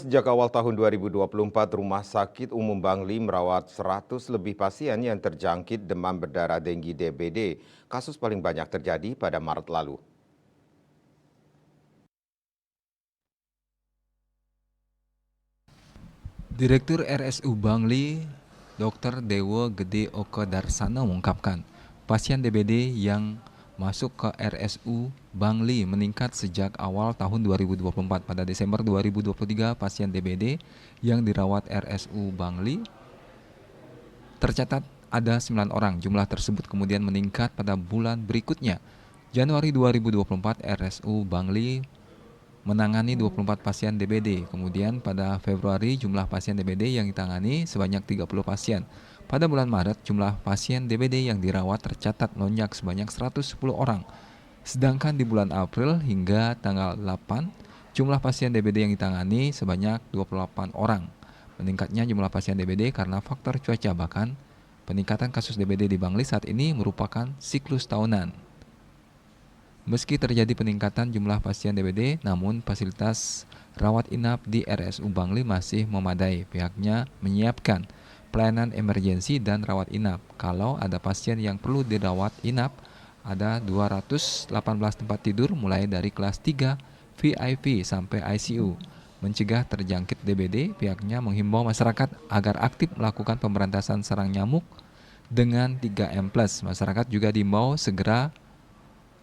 sejak awal tahun 2024, Rumah Sakit Umum Bangli merawat 100 lebih pasien yang terjangkit demam berdarah denggi DBD. Kasus paling banyak terjadi pada Maret lalu. Direktur RSU Bangli, Dr. Dewo Gede Oko Darsana mengungkapkan, pasien DBD yang masuk ke RSU Bangli meningkat sejak awal tahun 2024. Pada Desember 2023, pasien DBD yang dirawat RSU Bangli tercatat ada 9 orang. Jumlah tersebut kemudian meningkat pada bulan berikutnya. Januari 2024, RSU Bangli menangani 24 pasien DBD. Kemudian pada Februari jumlah pasien DBD yang ditangani sebanyak 30 pasien. Pada bulan Maret jumlah pasien DBD yang dirawat tercatat melonjak sebanyak 110 orang. Sedangkan di bulan April hingga tanggal 8 jumlah pasien DBD yang ditangani sebanyak 28 orang. Meningkatnya jumlah pasien DBD karena faktor cuaca, bahkan peningkatan kasus DBD di Bangli saat ini merupakan siklus tahunan. Meski terjadi peningkatan jumlah pasien DBD, namun fasilitas rawat inap di RSU Bangli masih memadai. Pihaknya menyiapkan pelayanan emergensi dan rawat inap. Kalau ada pasien yang perlu dirawat inap, ada 218 tempat tidur mulai dari kelas 3 VIP sampai ICU. Mencegah terjangkit DBD, pihaknya menghimbau masyarakat agar aktif melakukan pemberantasan sarang nyamuk dengan 3M+. Masyarakat juga diimbau segera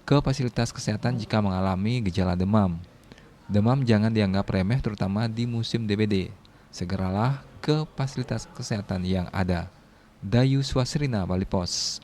ke fasilitas kesehatan jika mengalami gejala demam. Demam jangan dianggap remeh, terutama di musim DBD. Segeralah ke fasilitas kesehatan yang ada. Dayu Swasrina, Bali Pos.